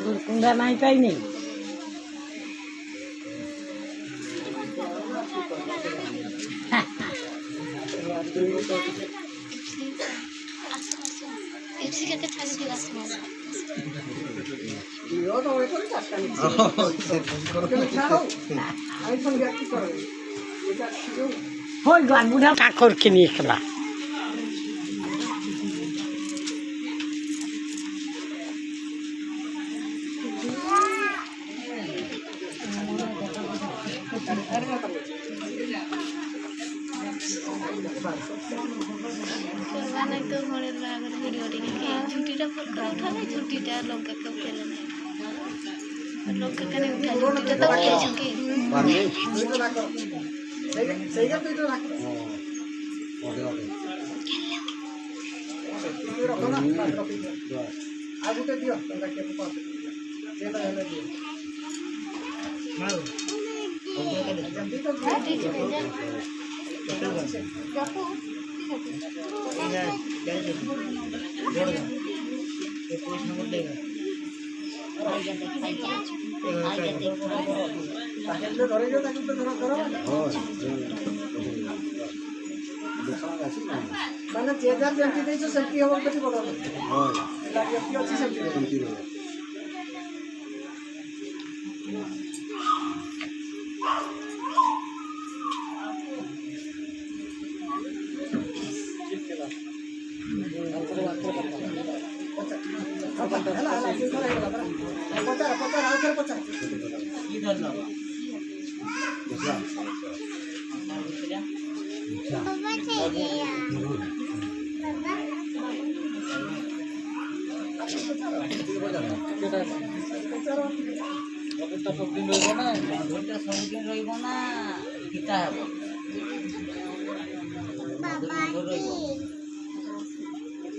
गुरकुंडा नहीं पाई नहीं हो गया बुढ़ा काकोर के निकला मैंने 6000 सेंटी दे सेंटी हम कति बड़ा हां लागी अच्छी सेंटी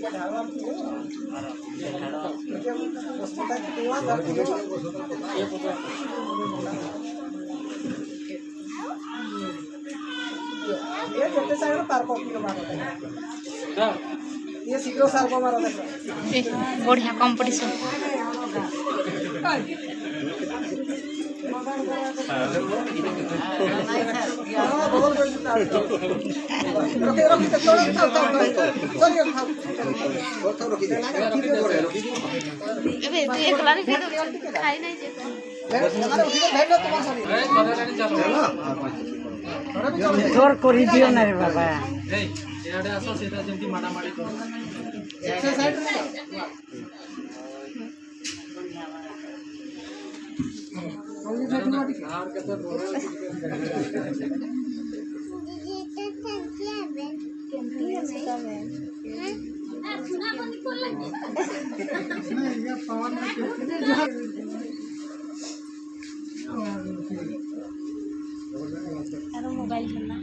ये जेते साइड तार को किलो मारो ये शीघ्र सार को मारो देखो बढ़िया कंपटीशन জোর করে দিও না রে বাবা मोबाइल खेलना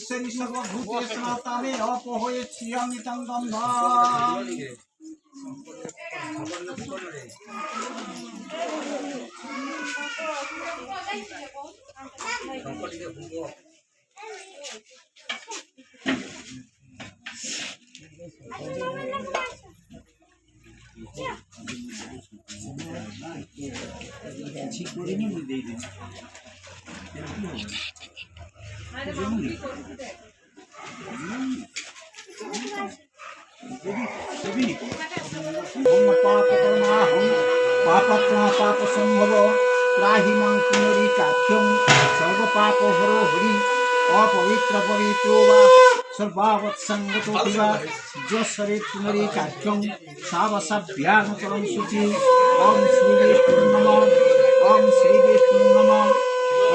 ईश्वरी सर्वभूतेष्वतामे अपहोये छियामितं गन्धा पाप संभव त्राहि मां पुनरिकाख्यं सर्व पाप हरो हरि अपवित्र पवित्रो वा सर्वावत् संगतो वा जसरे पुनरिकाख्यं सावसभ्यानुतरं शुचि ओम श्री विष्णु नमः ओम श्री विष्णु नमः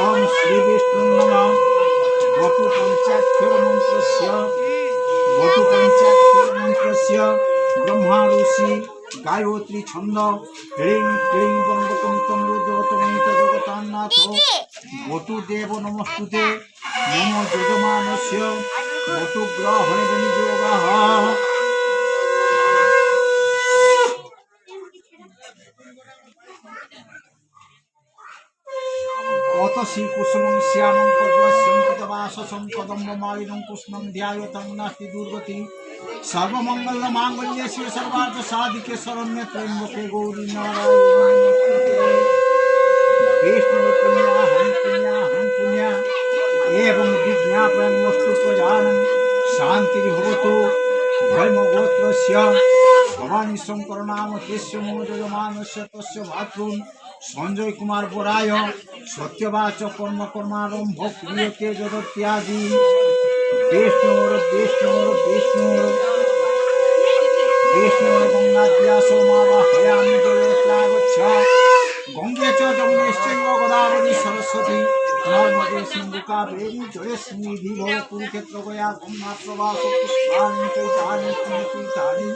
ओम श्री विष्णु नमः वटु पंचाक्षर मंत्रस्य ब्रह्मा ऋषि गायत्री छंद ह्रीं क्लीं वंदकं तं रुद्रतमैत जगतान्नाथ वटुदेव नमस्तुते नमो यजमानस्य वटुग्रहणे विनियोगः अत श्रीकुसुमं श्यामं पद्मस्यं कृतवाससं कदम्बमालिनं कृष्णं ध्यायतं नास्ति दुर्गति सर्वमंगलमांगल्ये शिवे सर्वार्थ साधिके शरण्ये त्र्यंबके गौरी नारायणी विष्णु पुण्याहं पुण्या एवं विज्ञापयन्नस्तु प्रजानं शान्तिर्भवतु धर्मगोत्रस्य भवानी शंकर नाम तस्य मम यजमानस्य तस्य भातॄन् संजय कुमार बोराय सत्यवाच कर्म कर्मारंभ क्रियते जगत्यादि विष्णुर गंगाद्या सोमावाहयामि जलत्रागच्छ गंगे च जमुनेश्चैव गोदावरी सरस्वती नर्मदे सिन्धु कावेरी जलेस्मिन् भव कुरुक्षेत्र गया गंगा प्रवाह पुष्पाणि चैतानि तीर्थानि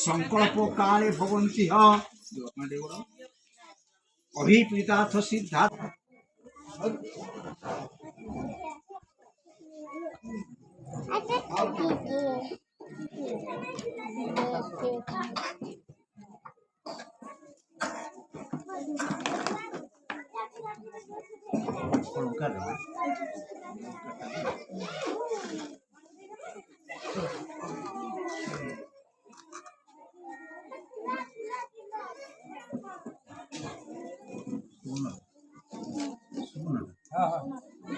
संकल्प काले भवन्ति ह अभिप्रीतार्थ सिद्धार्थ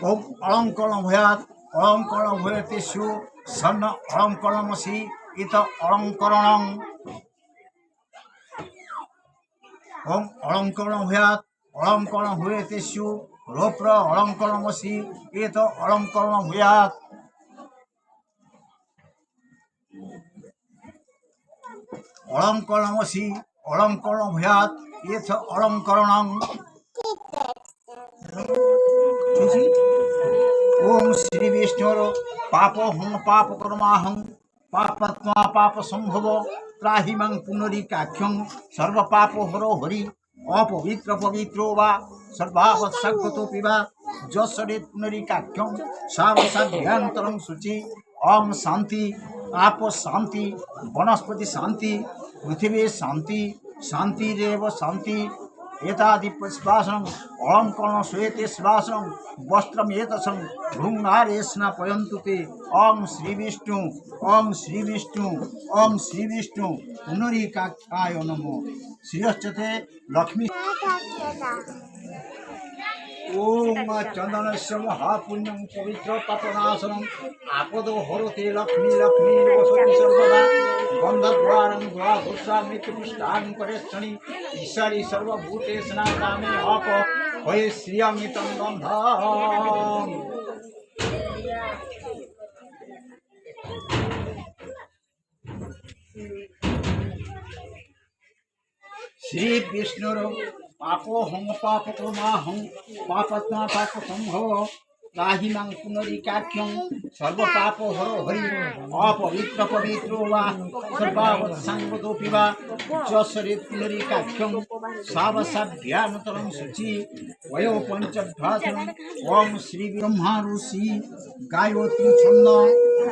ओम अलंकरण भयात अलंकरण भयतेषु सन्न अलंकरणमसि इत अलंकरणं ओम अलंकरण भयात अलंकरण भयतेषु रोप्र अलंकरणमसि इत अलंकरणं भयात अलंकरणमसि अलंकरण भयात इत अलंकरणं ओम श्री विष्णुर पापोहं पाप कर्माहं पापत्मा पाप संभव त्राहि मां पुनरिकाख्यं सर्व पाप हरो हरि अपवित्र पवित्रो वा सर्वावत् संगतो पिबा जसरे पुनरिकाख्यं सावसाभ्यंतरं शुचि ओम शांति आप शांति वनस्पति शांति पृथ्वी शांति शांतिरेव शांति एतादिश्वासनं ओम कर्ण श्वेते श्वासनं वस्त्रम एतसं भृंगारेस्ना पयन्तु ते ओम श्री विष्णु ओम श्री विष्णु ओम श्री विष्णु पुनरिकाख्याय नमो श्रीयश्चते लक्ष्मी ओम चंदनस्य महापुण्यं पवित्र पापनाशनम् आपदो हरते लक्ष्मी लक्ष्मी वसति सर्वदा गन्धद्वारं द्वाघोषा मृत्युपुष्टां करेक्षणि ईश्वरी सर्वभूतेषु नामे आप हये श्रियमितं गन्धम् श्री विष्णुर पापो हं पापकृमा हं पापत्मा पाप संभव राहि मां पुनरिकाख्यं सर्व पापो हरो हरि अपवित्र पवित्रो वा सर्वावत्साङ्गतोऽपि वा जसरे पुनरिकाख्यं सावसाभ्यामतरं शुचि वयो पञ्चभ्रातरम् ॐ श्री ब्रह्मा ऋषि गायत्री छन्द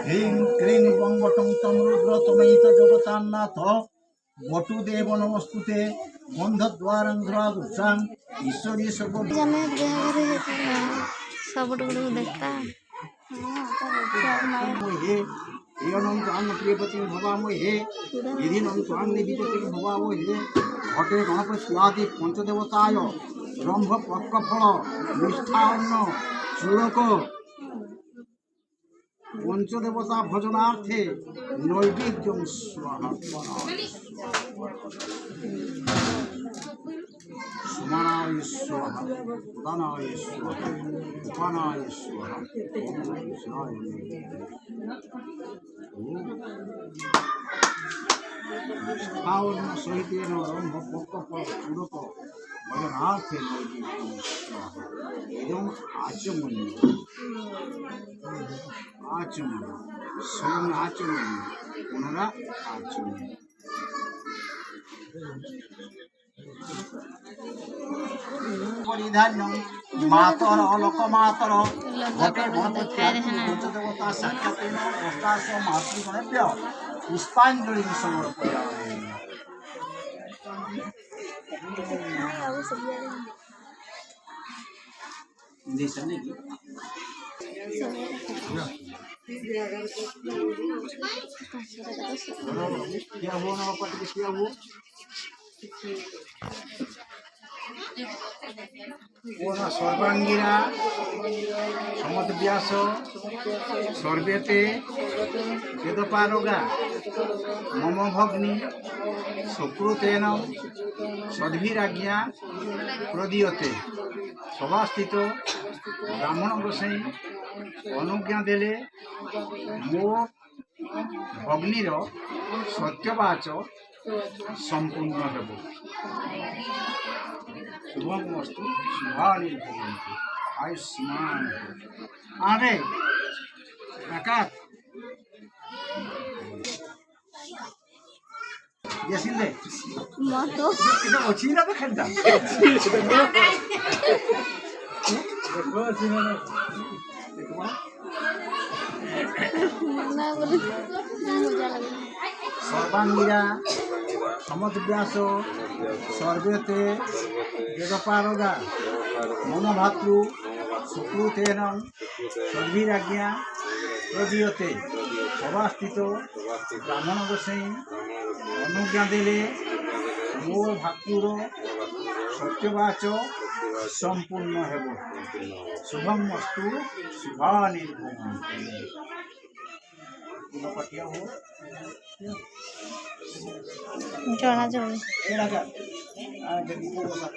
ह्रीं क्लीं वङ्गटं तं रुद्रतमैत जगतान्नाथ वटुदेव नमस्तुते गन्धद्वारं ध्रुवां ईश्वरी सर्व प्रियपति भवामहे विधिनं त्वां निधिपति भवामहे घटे गणपति पंचदेवताय रंभ पक्कफल मिष्ठान्न चूड़क पंचदेवता भजनार्थे नैवेद्यं स्वाहा सुमनाय स्वाहा उदनाय स्वाहा उपानाय स्वाहा ओम सहितेन रंभ पक्कफल चूड़क भजनार्थे नैवेद्यं स्वाहा इदम् आचमनीयम् स्वयं आचमनीय पुनरा आचमनीय परिधान्यं मातर अलक मातर घटे गणपति साक्षातेन अष्टादश मातृगणेभ्य पुष्पाञ्जलिं समर्पयामि क्या वो ना पट किया वो ना सर्वांगीरा समत व्यास सर्वेते वेदपारगा मम भग्नि सुकृतेन सद्भिराज्ञा प्रदीयते सभास्थित ब्राह्मण गोसाई अनुज्ञा देले मो भग्निर सत्यवाच संपूर्ण हेब शुभमस्तु शुभानि भवन्तु आयुष्मान आरे काका येसिले मतो এটা অচিনা তো খেলতা দেখো অচিনা দেখো ना बोले मजा लगे सर्वांगीरा समत व्यास सर्वेते वेदपारगा मम भातृ सुकृतेन सद्भिराज्ञा प्रदीयते सभास्थित ब्राह्मण गोसाई अनुज्ञा देले मो भातृर सत्यवाच संपूर्ण हेब शुभम अस्तु शुभानि पटिया हो जना जमी ए लगा आ जल्दी को बसा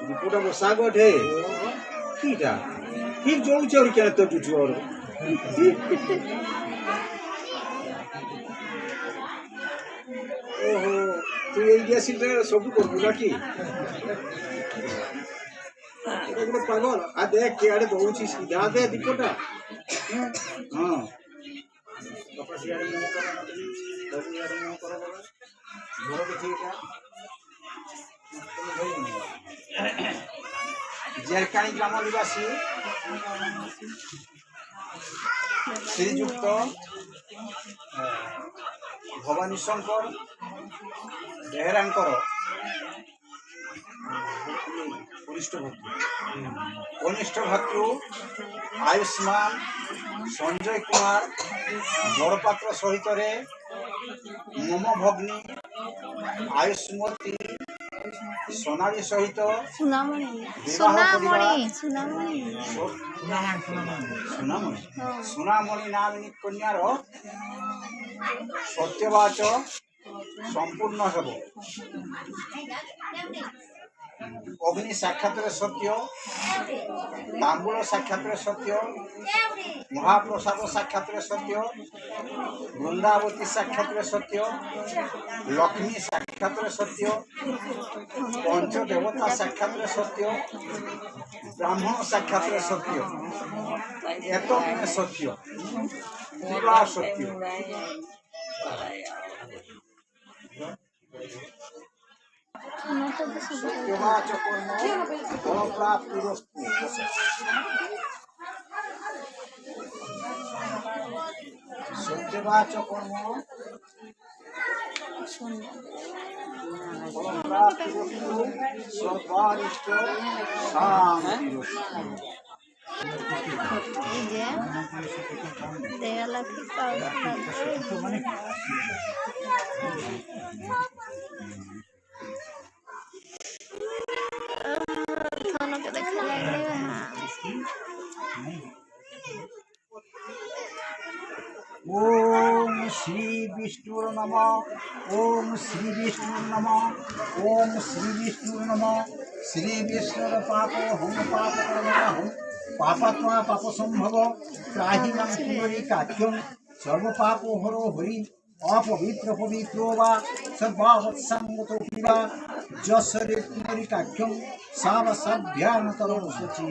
रिपोर्ट अब सागट है कीटा फिर जोड़ चोरी क्या तो टूटू और ओहो तू ये गैस सिलेंडर सब को बुला की एगो पागल आ देख के आड़े दउची सीधा दे दीपटा हां तपस्या रे ଘର ଦେଖିକି জেরকানি গ্রাম নিবাসী শ্রীযুক্ত ভবানী শঙ্কর বেহেরাঙ্কর কনিষ্ঠ ভাতৃ আয়ুষ্মান সঞ্জয় কুমার বড়পাত্র সহিতরে মম ভগ্নী আয়ুষ্মতী সোনালী সহিত সোনামণি সোনামণি সোনামণি নামিনী কন্যার সত্যবাচ সম্পূর্ণ হব। অগ্নি সাক্ষাতের সত্য, তাম্বুল সাক্ষাতের সত্য, মহাপ্রসাদ সাক্ষাতের সত্য, বৃন্দাবতী সাক্ষাতের সত্য, লক্ষ্মী সাক্ষাতের সত্য, পঞ্চদেবতা সাক্ষাতের সত্য, ব্রাহ্মণ সাক্ষাতের সত্য, এত সত্য পুরা সত্য। সত্যবাচ কর্ম ফলপ্রাপ্তিরস্তু। সত্যবাচ কর্ম ফলপ্রাপ্তিরস্তু সর্বারিষ্ট শান্তিরস্তু। এই যে দেয়ালে ঠিক পাউডার থানাকে দেখা লাগবে। ওম শ্রী বিষ্ণুর নমঃ, ওম শ্রী বিষ্ণুর নমঃ, ওম শ্রী বিষ্ণুর নমঃ। শ্রী বিষ্ণুর পাপ হম পাপ কর্মহম পাপাত্মা পাপ সম্ভব ত্রাহি মাং পুনরিকাখ্যং সর্বপাপ হর হরি অপবিত্র পবিত্র বা সর্বাবৎসঙ্গত পিবা যশরে পুনরিকাখ্যং সাবসাভ্যানতর সচি।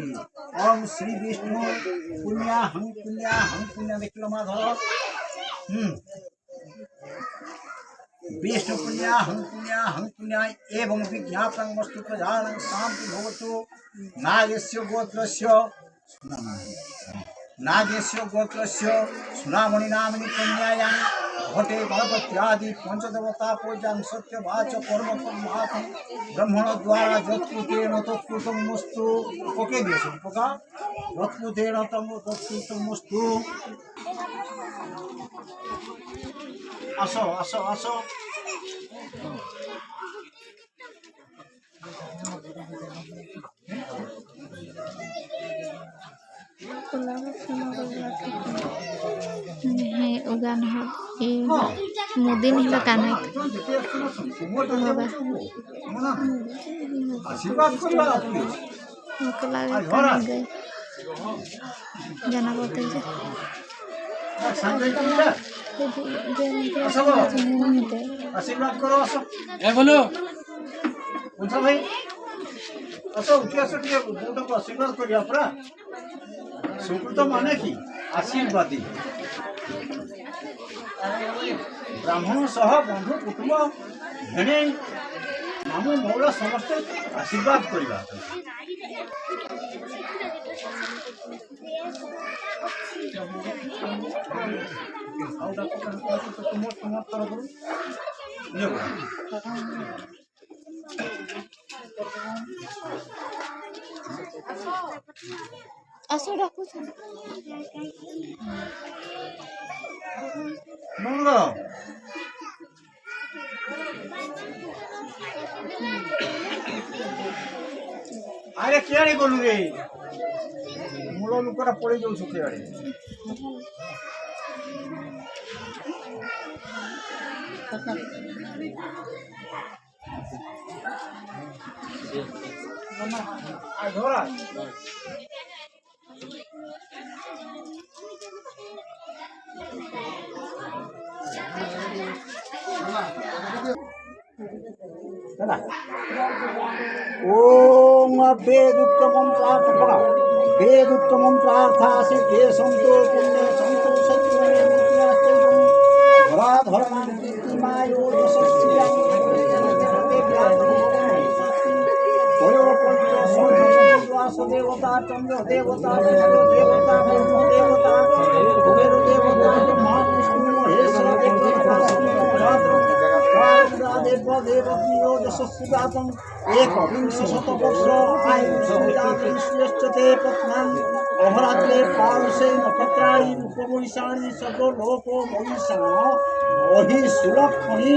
ওম শ্রী বিষ্ণু পুণ্যাহং পুণ্য দেখল মাধব। विष्णु पुण्याहं पुण्याय एवं विज्ञापनं वस्तु प्रजानं शांति भवतु। नागेश्य गोत्रस्य सुनामणि नामिनी कन्यायां घटे गणपत्यादि पंचदेवता पूजां सत्यवाच कर्म कर्मात् ब्रह्मण द्वारा यत्कृतेन तत्कृतमस्तु। ओके दिएছে পোকা यत्कृतेन तत्कृतमस्तु। আসো আসো আসো। उगान मोदी नहीं लगाना आशीर्वाद करवा हमको लगा गए जाना बोलते आशीर्वाद करो আসো। बोलो उनसा भाई আসো উঠে আসো টিকে বউটাকে আশীর্বাদ করি আমরা। সুকৃত মানে কি আশীর্বাদী। ব্রাহ্মণ সহ বন্ধু কুটুম্ব ভেণেই মামু মৌলা সমস্তে আশীর্বাদ করিবা। তোমার তরফରୁ আসো রাখো মঙ্গল আরে কেয়ারে গলু রে মূল লোকটা পড়ে যাচ্ছ কেয়ারে। ধরা ओम वेदुत्तमं प्रार्थना वेदुत्तमं प्रार्थासि के संतो पुण्य संतो सत्य धरा धरा व्यास देवता चंद्र देवता विष्णु देवता ब्रह्म देवता कुबेर देवता ब्रह्मा विष्णु महेश्वर देवता देवदेवज्ञोजस्विदातम् एकविंशशतवर्ष आयुष्यते पत्नान् अहरात्रे पारुषे नक्षत्राणि रूपमहिषाणि सर्वलोको महिषा महिषुलक्षणी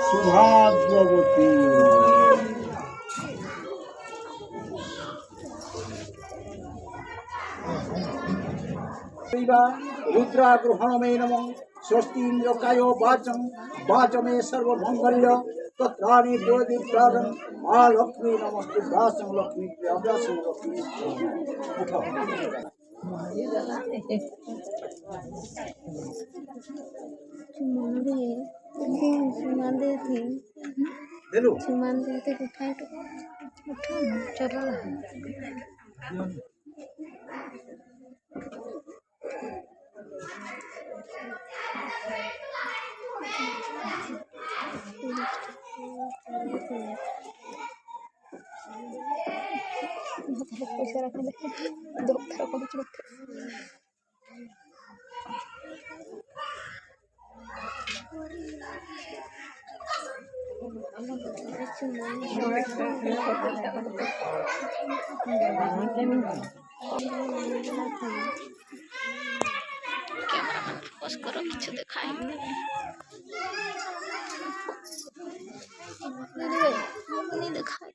सुभाग्यवती रुद्राग्रहण में नमः स्वस्ति लोकायो वाचं वाचमे सर्वमंगल्य तत्राणि ज्योतिर्दानं आ लक्ष्मी नमस्ते दासं लक्ष्मी अभ्यासं लक्ष्मी चलो पैसा रखने दो तरह को कुछ रखे फोकस करो কিছু দেখাই नहीं दिखाई